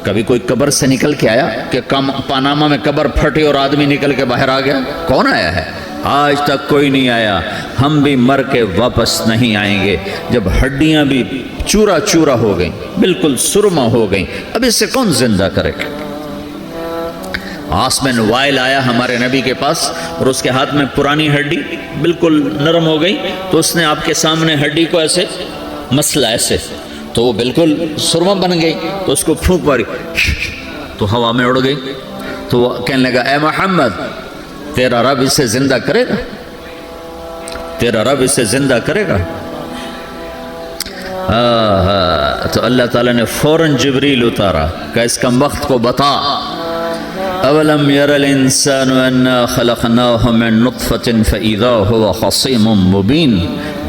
کبھی کوئی قبر سے نکل کے آیا کہ پاناما میں قبر پھٹی اور آدمی نکل کے باہر آ گیا؟ کون آیا ہے؟ آج تک کوئی نہیں آیا۔ ہم بھی مر کے واپس نہیں آئیں گے۔ جب ہڈیاں بھی چورا چورا ہو گئیں، بالکل سرما ہو گئیں، اب اس سے کون زندہ کرے گا؟ عاص بن وائل آیا ہمارے نبی کے پاس اور اس کے ہاتھ میں پرانی ہڈی بالکل نرم ہو گئی، تو اس نے آپ کے سامنے ہڈی کو ایسے مسلا ایسے، تو وہ بالکل سرما بن گئی، تو اس کو پھونک ماری تو ہوا میں اڑ گئی۔ تو وہ کہنے لگا اے محمد، تیرا رب اسے زندہ کرے گا؟ تیرا رب اسے زندہ کرے گا؟ تو اللہ تعالیٰ نے فوراً جبریل اتارا کہ اس کم وقت کو بتا، اولم یر الانسان انا خلقناہ من نطفۃ فاذا هو خصیم مبین،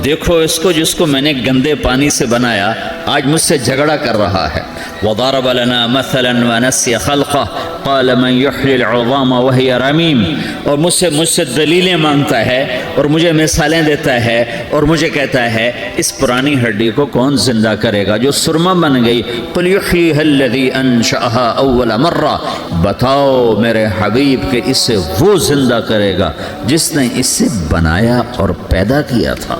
دیکھو اس کو جس کو میں نے گندے پانی سے بنایا آج مجھ سے جھگڑا کر رہا ہے۔ وضرب لنا مثلا ونسی خلقہ قال من یحیی العظام وہی رمیم، اور مجھ سے دلیلیں مانگتا ہے اور مجھے مثالیں دیتا ہے اور مجھے کہتا ہے اس پرانی ہڈی کو کون زندہ کرے گا جو سرما بن گئی؟ قل یحییہا الذی انشأہا اول مرہ، بتاؤ میرے حبیب کہ اسے وہ زندہ کرے گا جس نے اسے بنایا اور پیدا کیا تھا۔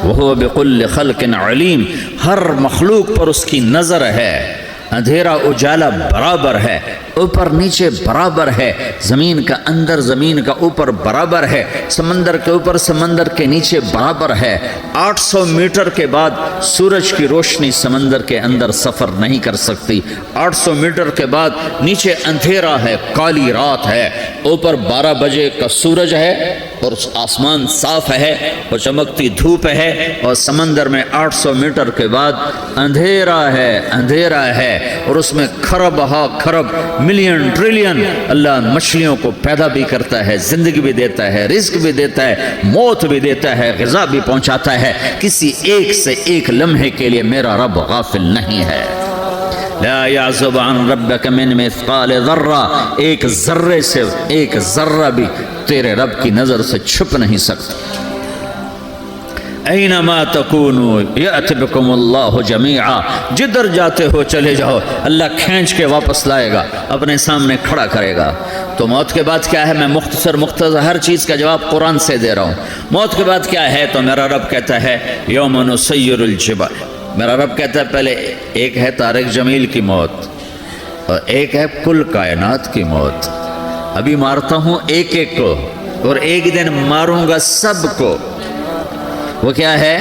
وَهُوَ بِكُلِّ خَلْقٍ عَلِيمٍ، ہر مخلوق پر اس کی نظر ہے، اندھیرا اجالا برابر ہے، اوپر نیچے برابر ہے، زمین کا اندر زمین کا اوپر برابر ہے، سمندر کے اوپر سمندر کے نیچے برابر ہے۔ 800 میٹر کے بعد سورج کی روشنی سمندر کے اندر سفر نہیں کر سکتی، 800 میٹر کے بعد نیچے اندھیرا ہے، کالی رات ہے، اوپر 12 بجے کا سورج ہے اور آسمان صاف ہے اور چمکتی دھوپ ہے، اور سمندر میں 800 میٹر کے بعد اندھیرا ہے اور اس میں کھرب ہا کھرب ملین ٹریلین اللہ مچھلیوں کو پیدا بھی کرتا ہے، زندگی بھی دیتا ہے، رزق بھی دیتا ہے، موت بھی دیتا ہے، غذا بھی پہنچاتا ہے۔ کسی ایک سے ایک لمحے کے لیے میرا رب غافل نہیں ہے۔ لا يعزب عن ربك من مثقال ذرہ، ایک ذرے سے ایک ذرہ بھی تیرے رب کی نظر سے چھپ نہیں سکتا۔ اینما تکونوا یأت بکم اللہ جمیعا، جدھر جاتے ہو چلے جاؤ، اللہ کھینچ کے واپس لائے گا، اپنے سامنے کھڑا کرے گا۔ تو موت کے بعد کیا ہے؟ میں مختصر ہر چیز کا جواب قرآن سے دے رہا ہوں۔ موت کے بعد کیا ہے؟ تو میرا رب کہتا ہے یوم نسیر الجبال، میرا رب کہتا ہے پہلے ایک ہے طارق جمیل کی موت اور ایک ہے کل کائنات کی موت۔ ابھی مارتا ہوں ایک ایک کو اور ایک دن ماروں گا سب کو۔ وہ کیا ہے؟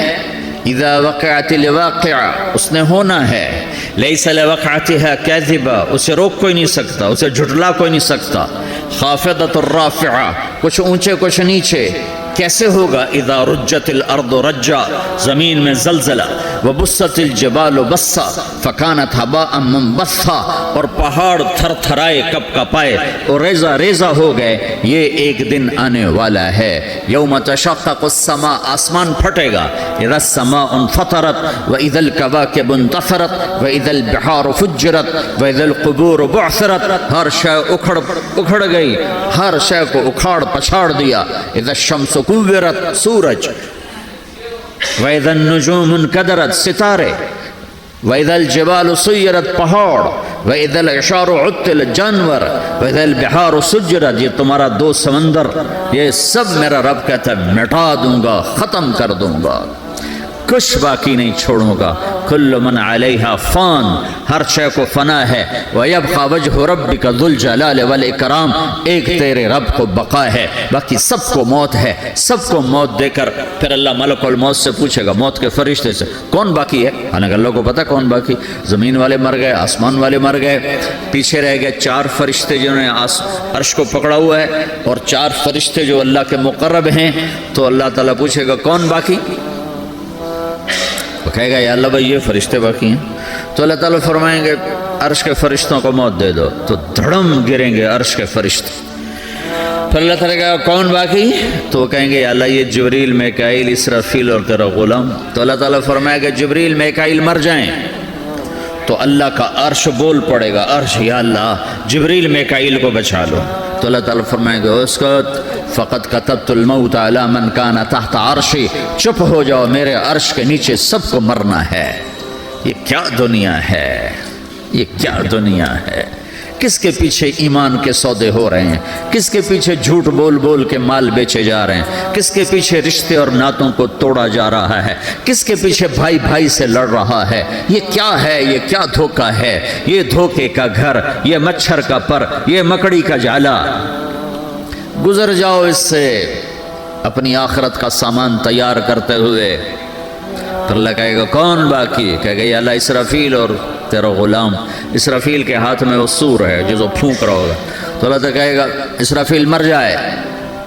اذا وقعت الواقعہ، اس نے ہونا ہے، لیس لوقعتها کاذبہ، اسے روک کوئی نہیں سکتا، اسے جھٹلا کوئی نہیں سکتا۔ خافضۃ الرافعہ، کچھ اونچے کچھ نیچے۔ کیسے ہوگا؟ اذا رجت الارض رجا، زمین میں زلزلہ، وبست الجبال بسا فکانت هباء منبثا، اور پہاڑ تھر تھرائے کپ کپائے اور ریزہ ریزہ ہو گئے۔ یہ ایک دن آنے والا ہے، یوم تشقق السماء، آسمان پھٹے گا، اذا السماء انفطرت واذا الكواكب انتثرت واذا البحار فجرت واذا القبور بعثرت، ہر شے اکھڑ گئی، ہر شے کو اکھاڑ پچھاڑ دیا۔ اذا الشمس کورت، سورج، وَإِذَا النُّجُومُ انْكَدَرَتْ، ستارے، وَإِذَا الْجِبَالُ سُيِّرَتْ، پہاڑ، وَإِذَا الْعِشَارُ عُطِّلَتْ، جانور، وَإِذَا الْبِحَارُ سُجِّرَتْ، یہ تمہارا دو سمندر، یہ سب میرا رب کہتا ہے مٹا دوں گا، ختم کر دوں گا، کچھ باقی نہیں چھوڑوں گا۔ کل من علیہا فان، ہر شے کو فنا ہے۔ وَيَبْقَى وَجْهُ رَبِّكَ ذُو الْجَلَالِ وَالْإِكْرَامِ، ایک تیرے رب کو بقا ہے، باقی سب کو موت ہے۔ سب کو موت دے کر پھر اللہ ملک الموت سے پوچھے گا، موت کے فرشتے سے، کون باقی ہے؟ حالانکہ اللہ کو پتا کون باقی، زمین والے مر گئے، آسمان والے مر گئے، پیچھے رہ گئے 4 فرشتے جنہوں نے عرش کو پکڑا ہوا ہے اور 4 فرشتے جو اللہ کے مقرب ہیں۔ تو اللہ تعالیٰ پوچھے گا کون باقی؟ وہ کہے گا یا اللہ بھائی یہ فرشتے باقی ہیں۔ تو اللہ تعالیٰ فرمائیں گے عرش کے فرشتوں کو موت دے دو، تو دھڑم گریں گے عرش کے فرشتے۔ پھر اللہ تعالیٰ کہے گا کون باقی؟ تو وہ کہیں گے یا اللہ یہ جبریل میکائیل اسرافیل اور تیرا غلام۔ تو اللہ تعالیٰ فرمائے گا جبریل میکائیل مر جائیں، تو اللہ کا عرش بول پڑے گا، عرش یا اللہ جبریل میکائیل کو بچا لو۔ تو اللہ تعالیٰ فرمائیں گے اسکت فقط کتبت الموت علی من کان تحت عرشی، چپ ہو جاؤ، میرے عرش کے نیچے سب کو مرنا ہے۔ یہ کیا دنیا ہے! یہ کیا دنیا ہے؟ کس کے پیچھے ایمان کے سودے ہو رہے ہیں؟ کس کے پیچھے جھوٹ بول بول کے مال بیچے جا رہے ہیں؟ کس کے پیچھے رشتے اور ناتوں کو توڑا جا رہا ہے؟ کس کے پیچھے بھائی بھائی سے لڑ رہا ہے؟ یہ کیا ہے؟ یہ کیا دھوکہ ہے؟ یہ دھوکے کا گھر، یہ مچھر کا پر، یہ مکڑی کا جالا۔ گزر جاؤ اس سے اپنی آخرت کا سامان تیار کرتے ہوئے۔ تو اللہ کہے گا کون باقی؟ کہے گا یا اللہ اسرافیل اور تیرا غلام۔ اسرافیل کے ہاتھ میں وہ سور ہے جو پھونک رہا ہوگا، تو اللہ تعالیٰ کہے گا اسرافیل مر جائے،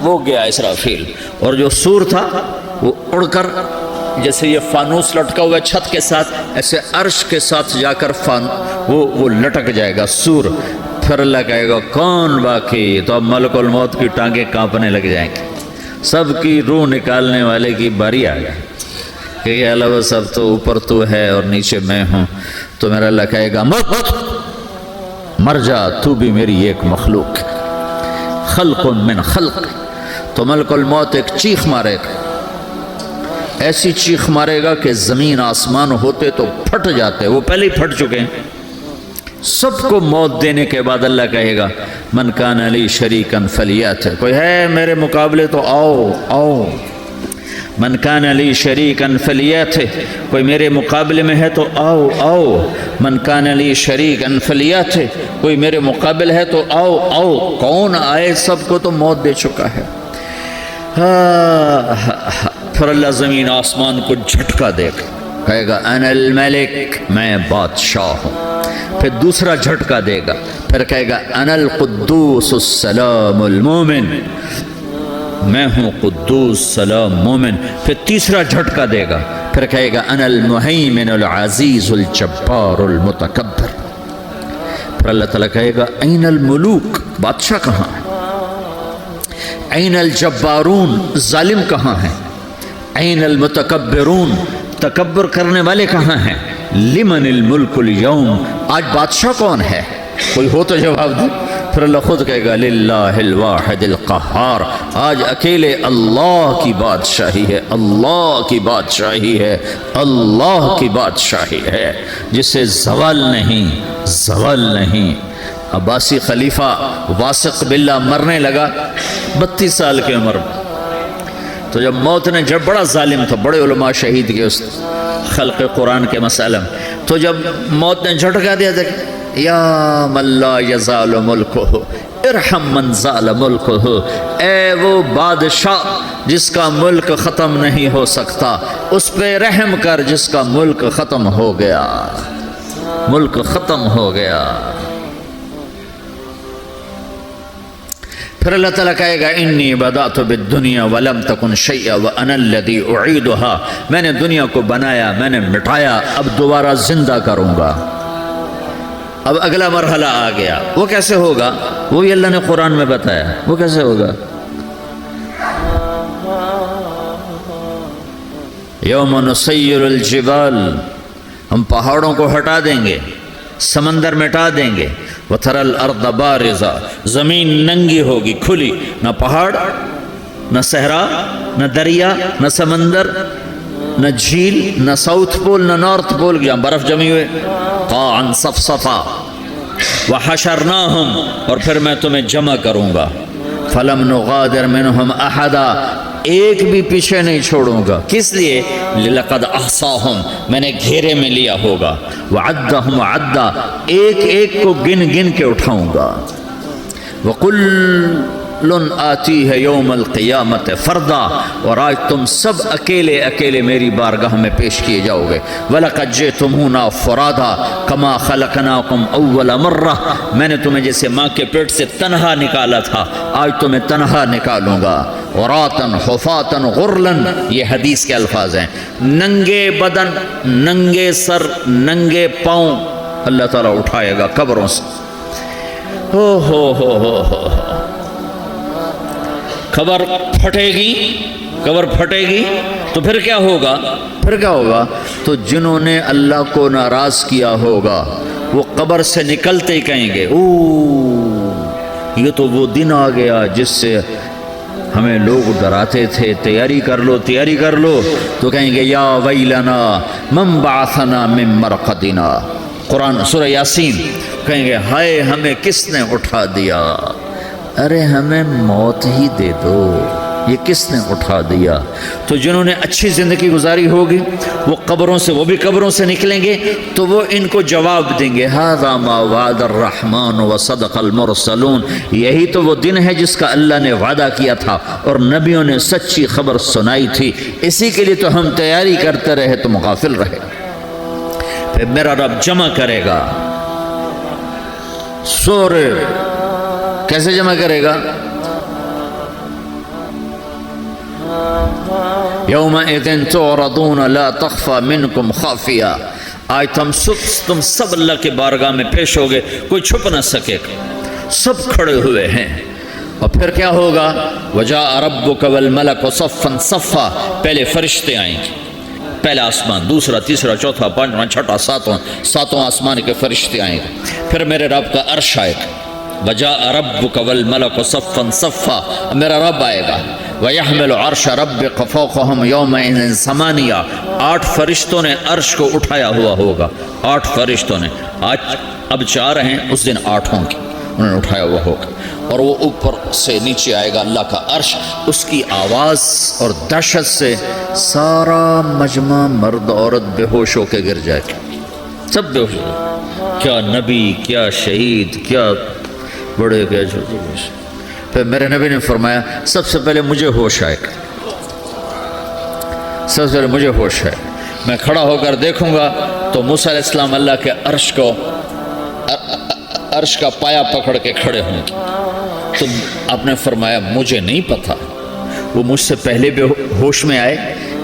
وہ گیا اسرافیل، اور جو سور تھا وہ اڑ کر جیسے یہ فانوس لٹکا ہوا چھت کے ساتھ ایسے عرش کے ساتھ جا کر وہ لٹک جائے گا سور۔ پھر اللہ کہے گا کون باقی؟ تو اب ملک الموت کی ٹانگیں کانپنے لگ جائیں گی، سب کی روح نکالنے والے کی باری آ گئی کہ اللہ وہ سب تو اوپر تو ہے اور نیچے میں ہوں۔ تو میرا اللہ کہے گا مر جا، تو بھی میری ایک مخلوق، خلق من خلق۔ تو ملک الموت ایک چیخ مارے گا، ایسی چیخ مارے گا کہ زمین آسمان ہوتے تو پھٹ جاتے، وہ پہلے ہی پھٹ چکے ہیں۔ سب کو موت دینے کے بعد اللہ کہے گا من کان لی شریکن فلیات، کوئی ہے میرے مقابلے تو آؤ آؤ۔ من کان لی شریکن فلیات، کوئی میرے مقابلے میں ہے تو آؤ آؤ۔ من کان لی شریکن فلیات، کوئی میرے مقابل ہے تو آؤ آؤ۔ کون آئے؟ سب کو تو موت دے چکا ہے۔ پھر اللہ زمین آسمان کو جھٹکا دے گا، کہے گا انا الملک، میں بادشاہ ہوں۔ پھر دوسرا جھٹکا دے گا، پھر کہے گا انا القدوس السلام المومن، میں ہوں قدوس سلام مومن۔ پھر تیسرا جھٹکا دے گا، پھر کہے گا انا المہیمن العزیز الجبار المتکبر۔ پھر اللہ تعالیٰ کہے گا این الملوک، بادشاہ کہاں ہے؟ این الجبارون، ظالم کہاں ہیں؟ این المتکبرون، تکبر کرنے والے کہاں ہیں؟ لمن الملک اليوم، آج بادشاہ کون ہے؟ کوئی ہو تو جواب دے۔ پھر اللہ خود کہے گا للہ الواحد القہار، آج اکیلے اللہ کی بادشاہی ہے، اللہ کی بادشاہی ہے، اللہ کی بادشاہی ہے، جسے زوال نہیں، زوال نہیں۔ عباسی خلیفہ واثق باللہ مرنے لگا 32 سال کی عمر میں، تو جب موت نے، جب بڑا ظالم تھا، بڑے علماء شہید کے اس خلق قرآن کے مسئلہ میں، تو جب موت نے جھٹکا دیا تھا یا من لا یزال ملکہ ارحم من زال ملکہ، اے وہ بادشاہ جس کا ملک ختم نہیں ہو سکتا، اس پہ رحم کر جس کا ملک ختم ہو گیا، ملک ختم ہو گیا۔ پھر اللہ تعالیٰ کہے گا انی بدأت بالدنیا ولم تکن شیئا وانا الذی اعیدہا، میں نے دنیا کو بنایا، میں نے مٹایا، اب دوبارہ زندہ کروں گا۔ اب اگلا مرحلہ آ گیا، وہ کیسے ہوگا؟ وہی اللہ نے قرآن میں بتایا، وہ کیسے ہوگا؟ یوم نسیر الجبال، ہم پہاڑوں کو ہٹا دیں گے، سمندر مٹا دیں گے، وتری الارض بارزہ، زمین ننگی ہوگی، کھلی، نہ پہاڑ، نہ صحرا، نہ دریا، نہ سمندر، نہ جھیل، نہ ساؤتھ پول، نہ نارتھ پول، جہاں برف جمی ہوئے، قاعا صفصفا، وحشرناہم، اور پھر میں تمہیں جمع کروں گا، فلم نغادر منہم احدا، ایک بھی پیچھے نہیں چھوڑوں گا، کس لیے؟ لقد احصاہم، میں نے گھیرے میں لیا ہوگا، وعدہم عدا، ایک ایک کو گن گن کے اٹھاؤں گا، وکل آتی ہے یوم القیامت فردا، اور آج تم سب اکیلے اکیلے میری بارگاہ میں پیش کیے جاؤ گے، وَلَقَدْ جِئْتُمُونَا فُرَادًا كَمَا خَلَقْنَاكُمْ أَوَّلَ مَرَّةٍ، میں نے تمہیں جیسے ماں کے پیٹ سے تنہا نکالا تھا، آج تمہیں تنہا نکالوں گا، عُرَاةً حُفَاةً غُرْلًا، یہ حدیث کے الفاظ ہیں، ننگے بدن، ننگے سر، ننگے پاؤں اللہ تعالیٰ اٹھائے گا قبروں سے۔ ہو قبر پھٹے گی، قبر پھٹے گی تو پھر کیا ہوگا؟ پھر کیا ہوگا؟ تو جنہوں نے اللہ کو ناراض کیا ہوگا وہ قبر سے نکلتے ہی کہیں گے یہ تو وہ دن آ گیا جس سے ہمیں لوگ ڈراتے تھے، تیاری کر لو تیاری کر لو، تو کہیں گے یا ویلنا من بعثنا من مرقدنا، قرآن سورہ یاسین، کہیں گے ہائے ہمیں کس نے اٹھا دیا، ارے ہمیں موت ہی دے دو، یہ کس نے اٹھا دیا؟ تو جنہوں نے اچھی زندگی گزاری ہوگی وہ قبروں سے، وہ بھی قبروں سے نکلیں گے تو وہ ان کو جواب دیں گے ھذا ما وعد الرحمن وصدق المرسلون، یہی تو وہ دن ہے جس کا اللہ نے وعدہ کیا تھا اور نبیوں نے سچی خبر سنائی تھی، اسی کے لیے تو ہم تیاری کرتے رہے تم غافل رہے۔ پھر میرا رب جمع کرے گا سورے، کیسے جمع کرے گا؟ یومئذ تعرضون لا تخفى منکم خافیہ، آج تم سب اللہ کے بارگاہ میں پیش ہوگے، کوئی چھپ نہ سکے گا، سب کھڑے ہوئے ہیں۔ اور پھر کیا ہوگا؟ وجاء ربک والملک صفا صفا، پہلے فرشتے آئیں گے، پہلا آسمان، دوسرا، تیسرا، چوتھا، پانچواں، چھٹا، ساتواں آسمان کے فرشتے آئیں گے، پھر میرے رب کا عرش آئے گا، وجاء ربک والملک صفا صفا، میرا رب آئے گا، وَيَحْمِلُ عَرْشَ رَبِّكَ فَوْقَهُمْ يَوْمَئِذٍ ثَمَانِيَةٌ، 8 فرشتوں نے عرش کو اٹھایا ہوا ہوگا، 8 فرشتوں نے، آج اب 4 ہیں، اس دن 8 ہوں گے، انہوں نے اٹھایا ہوا ہوگا، اور وہ اوپر سے نیچے آئے گا اللہ کا عرش، اس کی آواز اور دہشت سے سارا مجمع مرد عورت بے ہوش ہو کے گر جائے گا، سب بے ہوش ہو، کیا نبی، کیا شہید، کیا بڑے، کیا چھوٹے۔ پھر میرے نبی نے فرمایا سب سے پہلے مجھے ہوش آئے گا، سب سے پہلے مجھے ہوش ہے، میں کھڑا ہو کر دیکھوں گا تو موسیٰ علیہ السلام اللہ کے عرش کا پایا پکڑ کے کھڑے ہوں گے۔ تو آپ نے فرمایا مجھے نہیں پتا وہ مجھ سے پہلے بے ہوش میں آئے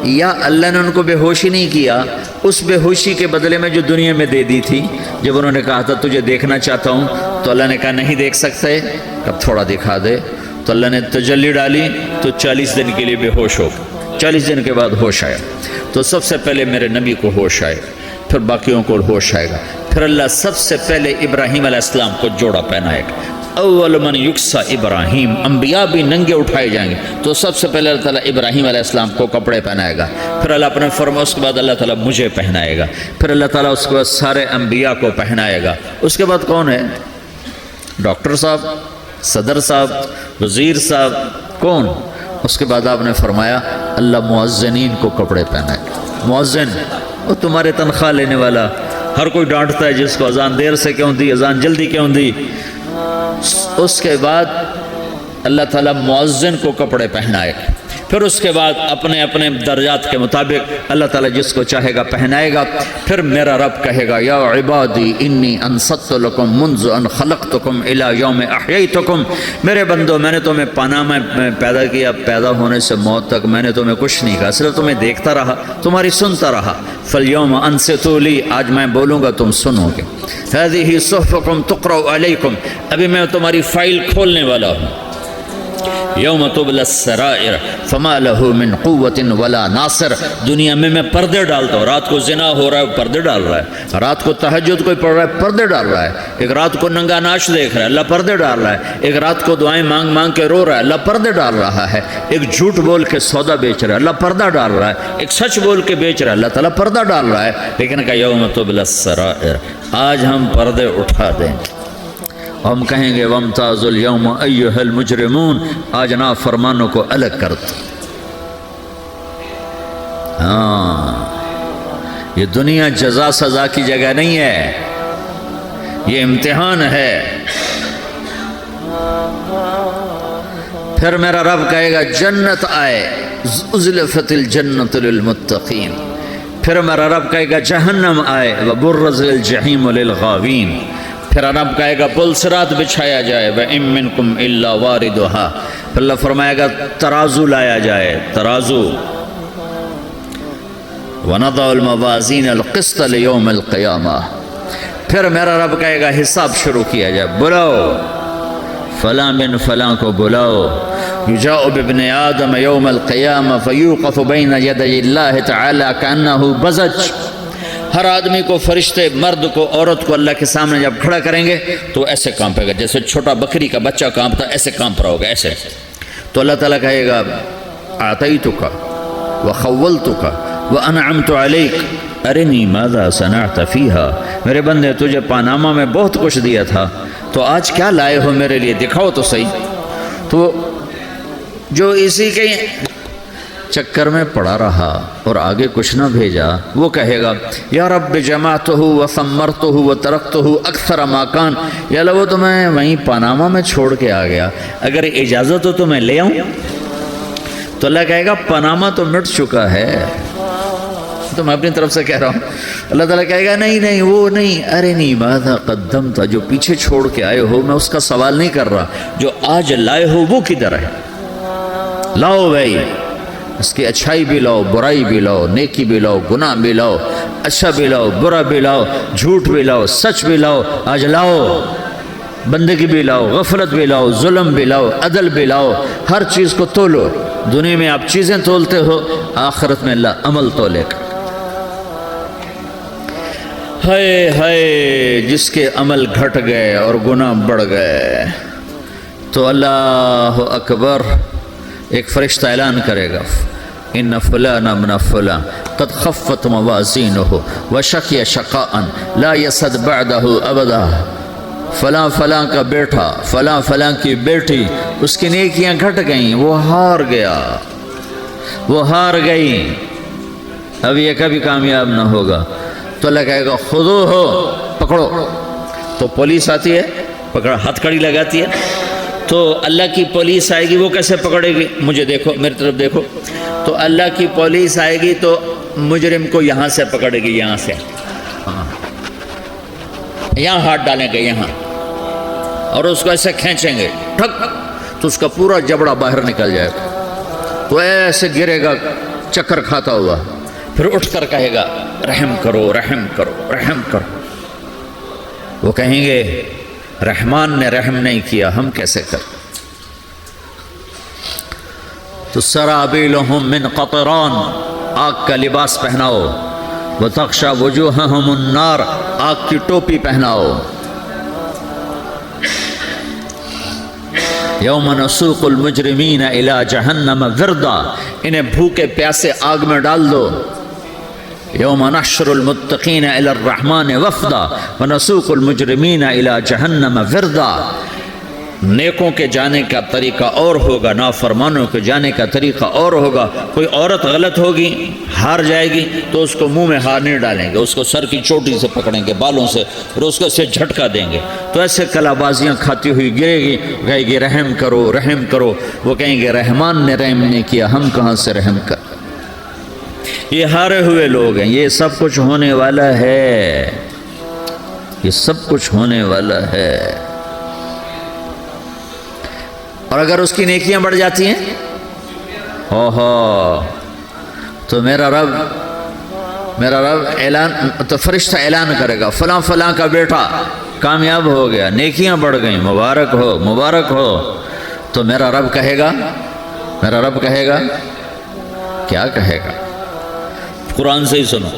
یا اللہ نے ان کو بے ہوشی نہیں کیا، اس بے ہوشی کے بدلے میں جو دنیا میں دے دی تھی، جب انہوں نے کہا تھا تجھے دیکھنا چاہتا ہوں تو اللہ نے کہا نہیں دیکھ سکتے، کب تھوڑا دکھا دے، تو اللہ نے تجلی ڈالی تو 40 دن کے لیے بے ہوش ہو گئے، 40 دن کے بعد ہوش آیا۔ تو سب سے پہلے میرے نبی کو ہوش آئے، پھر باقیوں کو ہوش آئے گا، پھر اللہ سب سے پہلے ابراہیم علیہ السلام کو جوڑا پہنائے گا، اول من یکسا ابراہیم، انبیاء بھی ننگے اٹھائے جائیں گے، تو سب سے پہلے اللہ تعالیٰ ابراہیم علیہ السلام کو کپڑے پہنائے گا، پھر اللہ اپنے فرما، اس کے بعد اللہ تعالیٰ مجھے پہنائے گا، پھر اللہ تعالیٰ اس کے بعد سارے انبیاء کو پہنائے گا۔ اس کے بعد کون ہے؟ ڈاکٹر صاحب، صدر صاحب، وزیر صاحب، کون؟ اس کے بعد آپ نے فرمایا اللہ مؤذنین کو کپڑے پہنائے گا۔ مؤذن وہ تمہارے تنخواہ لینے والا، ہر کوئی ڈانٹتا ہے جس کو اذان دیر سے کیوں دی، اذان جلدی کیوں دی۔ اس کے بعد اللہ تعالیٰ مؤذن کو کپڑے پہنائے گا، پھر اس کے بعد اپنے اپنے درجات کے مطابق اللہ تعالیٰ جس کو چاہے گا پہنائے گا۔ پھر میرا رب کہے گا یا عبادی انی انصت لکم منذ ان خلقتکم الی یوم احییتکم، میرے بندو میں نے تمہیں پناہ میں پیدا کیا، پیدا ہونے سے موت تک میں نے تمہیں کچھ نہیں کہا، صرف تمہیں دیکھتا رہا، تمہاری سنتا رہا۔ فالیوم انصتوا لی، آج میں بولوں گا تم سنو گے۔ ہذہ صحفکم تقرأ علیکم، ابھی میں تمہاری فائل کھولنے والا ہوں۔ یوم تبلی السرائر فما لہ من قوت ولا ناصر، دنیا میں پردے ڈالتا ہوں، رات کو زنا ہو رہا ہے پردے ڈال رہا ہے، رات کو تہجد کوئی پڑھ رہا ہے پردے ڈال رہا ہے، ایک رات کو ننگا ناچ دیکھ رہا ہے اللہ پردے ڈال رہا ہے، ایک رات کو دعائیں مانگ مانگ کے رو رہا ہے اللہ پردے ڈال رہا ہے، ایک جھوٹ بول کے سودا بیچ رہا ہے اللہ پردہ ڈال رہا ہے، ایک سچ بول کے بیچ رہا ہے اللہ تعالیٰ پردہ ڈال رہا ہے۔ لیکن کہ یوم تبلی السرائر، آج ہم پردے اٹھا دیں، ہم کہیں گے وامتاز اليوم ایھا المجرمون، آج نافرمانوں کو الگ کر دو۔ ہاں، یہ دنیا جزا سزا کی جگہ نہیں ہے، یہ امتحان ہے۔ پھر میرا رب کہے گا جنت آئے، ازلفت الجنت للمتقین، پھر میرا رب کہے گا جہنم آئے، وبرز الجحیم للغاوین، پھر رب کہے گا پل صراط بچھایا جائے، وَإِن مِّنكُمْ إِلَّا وَارِدُهَا، پھر اللہ فرمائے گا ترازو لایا جائے، ترازو، وَنَضَعُ الْمَوَازِينَ الْقِسْطَ لِيَوْمِ الْقِيَامَةِ، پھر میرا رب کہے گا حساب شروع کیا جائے، بلاؤ فلاں بن فلاں کو بلاؤ، یجاء بابن آدم یوم القیامہ فیوقف بین یدی اللہ تعالی کأنہ بزج، ہر آدمی کو، فرشتے، مرد کو، عورت کو اللہ کے سامنے جب کھڑا کریں گے تو ایسے کانپے گا جیسے چھوٹا بکری کا بچہ کانپتا، ایسے کانپ رہا ہوگا ایسے۔ تو اللہ تعالیٰ کہے گا اعطیتک وخولتک وانعمت علیک، ارنی ماذا صنعت فیہا، میرے بندے تجھے پاناما میں بہت کچھ دیا تھا، تو آج کیا لائے ہو میرے لیے، دکھاؤ تو صحیح۔ تو جو اسی کے چکر میں پڑا رہا اور آگے کچھ نہ بھیجا، وہ کہے گا یا رب جمعتہ وثمرتہ وترکتہ اکثر ما کان، یا اللہ وہ تو میں وہیں پاناما میں چھوڑ کے آ گیا، اگر اجازت ہو تو میں لے آؤں؟ تو اللہ کہے گا پاناما تو مٹ چکا ہے، تو میں اپنی طرف سے کہہ رہا ہوں۔ اللہ تعالیٰ کہے گا نہیں نہیں وہ نہیں، ارنی ماذا قدمت، جو پیچھے چھوڑ کے آئے ہو میں اس کا سوال نہیں کر رہا، جو آج لائے ہو وہ کدھر ہے، لاؤ بھائی، اس کی اچھائی بھی لاؤ، برائی بھی لاؤ، نیکی بھی لاؤ، گناہ بھی لاؤ، اچھا بھی لاؤ، برا بھی لاؤ، جھوٹ بھی لاؤ، سچ بھی لاؤ، آج لاؤ، بندگی بھی لاؤ، غفلت بھی لاؤ، ظلم بھی لاؤ، عدل بھی لاؤ، ہر چیز کو تولو۔ دنیا میں آپ چیزیں تولتے ہو، آخرت میں اللہ عمل تولے گا۔ ہائے ہائے جس کے عمل گھٹ گئے اور گناہ بڑھ گئے، تو اللہ اکبر، ایک فرشتہ اعلان کرے گا ان فلان ابن فلان قد خفت موازینہ وشقی شقاء لا یسد بعدہ ابدا، فلاں فلاں کا بیٹا، فلاں فلاں کی بیٹی، اس کی نیکیاں گھٹ گئیں، وہ ہار گیا، وہ ہار گئی، اب یہ کبھی کامیاب نہ ہوگا۔ تو اللہ کہے گا خودو ہو، پکڑو۔ تو پولیس آتی ہے، پکڑ ہتھ کڑی لگاتی ہے، تو اللہ کی پولیس آئے گی، وہ کیسے پکڑے گی؟ مجھے دیکھو، میری طرف دیکھو، تو اللہ کی پولیس آئے گی تو مجرم کو یہاں سے پکڑے گی، یہاں سے، یہاں ہاتھ ڈالیں گے یہاں، اور اس کو ایسے کھینچیں گے ٹھک، تو اس کا پورا جبڑا باہر نکل جائے گا، تو ایسے گرے گا چکر کھاتا ہوا، پھر اٹھ کر کہے گا رحم کرو رحم کرو رحم کرو۔ وہ کہیں گے رحمان نے رحم نہیں کیا، ہم کیسے کر؟ تو سرابیلہم من قطران، آگ کا لباس پہناؤ، وتغشی وجوہہم النار، آگ کی ٹوپی پہناؤ۔ یوم نسوق المجرمین الی جہنم وردا، انہیں بھوکے پیاسے آگ میں ڈال دو۔ یوم نحشر المتقین الی الرحمن وفدا ونسوق المجرمین الی جہنم وردا، نیکوں کے جانے کا طریقہ اور ہوگا، نافرمانوں کے جانے کا طریقہ اور ہوگا۔ کوئی عورت غلط ہوگی، ہار جائے گی، تو اس کو منہ میں ہار نہیں ڈالیں گے، اس کو سر کی چوٹی سے پکڑیں گے، بالوں سے، اور اس کو سے جھٹکا دیں گے، تو ایسے کلا بازیاں کھاتی ہوئی گرے گی، کہے گی رحم کرو رحم کرو۔ وہ کہیں گے رحمان نے رحم نہیں کیا، ہم کہاں سے رحم کر؟ یہ ہارے ہوئے لوگ ہیں، یہ سب کچھ ہونے والا ہے، یہ سب کچھ ہونے والا ہے۔ اور اگر اس کی نیکیاں بڑھ جاتی ہیں، اوہو، تو میرا رب اعلان، تو فرشتہ اعلان کرے گا فلاں فلاں کا بیٹا کامیاب ہو گیا، نیکیاں بڑھ گئیں، مبارک ہو مبارک ہو۔ تو میرا رب کہے گا کیا کہے گا؟ قرآن سے ہی سنو،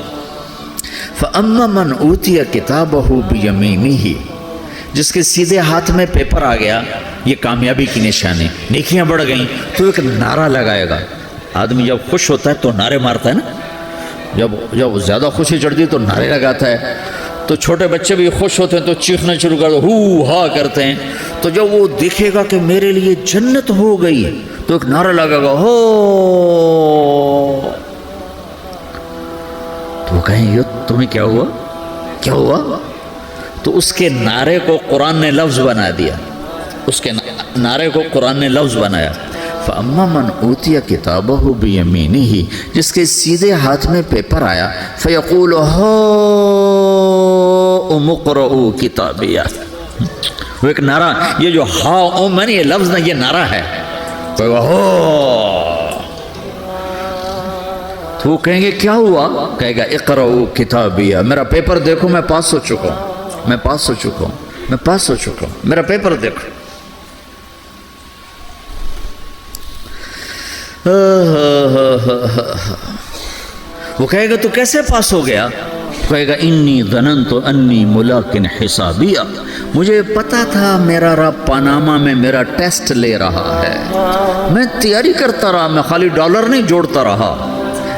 فَأَمَّا مَنْ أُوتِيَ كِتَابَهُ بِيَمِينِهِ، جس کے سیدھے ہاتھ میں پیپر آ گیا، یہ کامیابی کی نشانی، نیکیاں بڑھ گئیں، تو ایک نعرہ لگائے گا۔ آدمی جب خوش ہوتا ہے تو نعرے مارتا ہے نا، جب زیادہ خوشی چڑھتی ہے تو نعرے لگاتا ہے۔ تو چھوٹے بچے بھی خوش ہوتے ہیں تو چیخنا شروع کر دو، ہو ہا کرتے ہیں۔ تو جب وہ دیکھے گا کہ میرے لیے جنت ہو گئی، تو ایک نعرہ لگے گا، ہو، تو وہ کہیں گے تمہیں کیا ہوا؟ تو اس کے نعرے کو قرآن نے لفظ بنا دیا، اس کے نعرے کو قرآن نے لفظ بنایا، فَأَمَّا مَنْ أُوتِيَ كِتَابَهُ بِيَمِينِهِ، جس کے سیدھے ہاتھ میں پیپر آیا، فَيَقُولُ هَاؤْمُ اقْرَءُوا كِتَابِيَهْ، وہ ایک نعرہ، یہ جو ہاؤم ہے نا، یہ لفظ نہ، یہ نعرہ ہے، تو وہ کہیں گے کیا ہوا؟ کہے گا اقرؤوا کتابیہ، میرا پیپر دیکھو، میں پاس ہو چکا ہوں، میرا پیپر دیکھو۔ وہ کہے گا تو کیسے پاس ہو گیا؟ کہے گا انی ظننت انی ملاق حسابیہ، مجھے پتا تھا میرا رب پاناما میں میرا ٹیسٹ لے رہا ہے، میں تیاری کرتا رہا، میں خالی ڈالر نہیں جوڑتا رہا،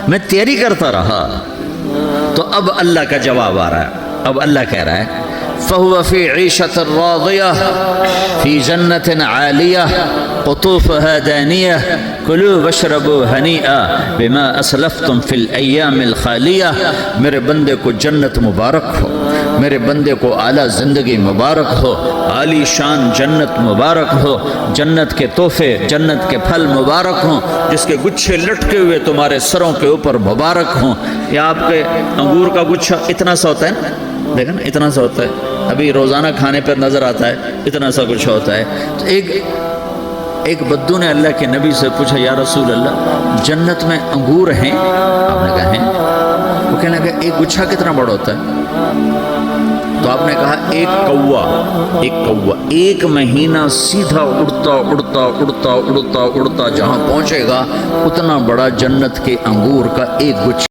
میں تیاری کرتا رہا، تو اب اللہ کا جواب آ رہا ہے، اب اللہ کہہ رہا ہے فَهُوَ فِي عِيشَةٍ رَاضِيَةٍ فِي جَنَّةٍ عَالِيَةٍ قُطُوفُهَا دَانِيَةٌ كُلُوا وَاشْرَبُوا هَنِيئًا بِمَا أَسْلَفْتُمْ فِي الْأَيَّامِ الْخَالِيَةِ میرے بندے کو جنت مبارک ہو، میرے بندے کو اعلیٰ زندگی مبارک ہو، عالی شان جنت مبارک ہو، جنت کے تحفے، جنت کے پھل مبارک ہوں، جس کے گچھے لٹکے ہوئے تمہارے سروں کے اوپر مبارک ہوں۔ یہ آپ کے انگور کا گچھا اتنا سا ہوتا ہے نا، دیکھیں نا اتنا سا ہوتا ہے، ابھی روزانہ کھانے پر نظر آتا ہے، اتنا سا کچھ ہوتا ہے۔ تو ایک بدو نے اللہ کے نبی سے پوچھا یا رسول اللہ جنت میں انگور ہیں؟ آپ نے کہا ہیں۔ وہ کہنے لگا ایک گچھا کتنا بڑا ہوتا ہے؟ تو آپ نے کہا ایک کوا ایک مہینہ سیدھا اڑتا اڑتا اڑتا اڑتا اڑتا جہاں پہنچے گا اتنا بڑا جنت کے انگور کا ایک گچھا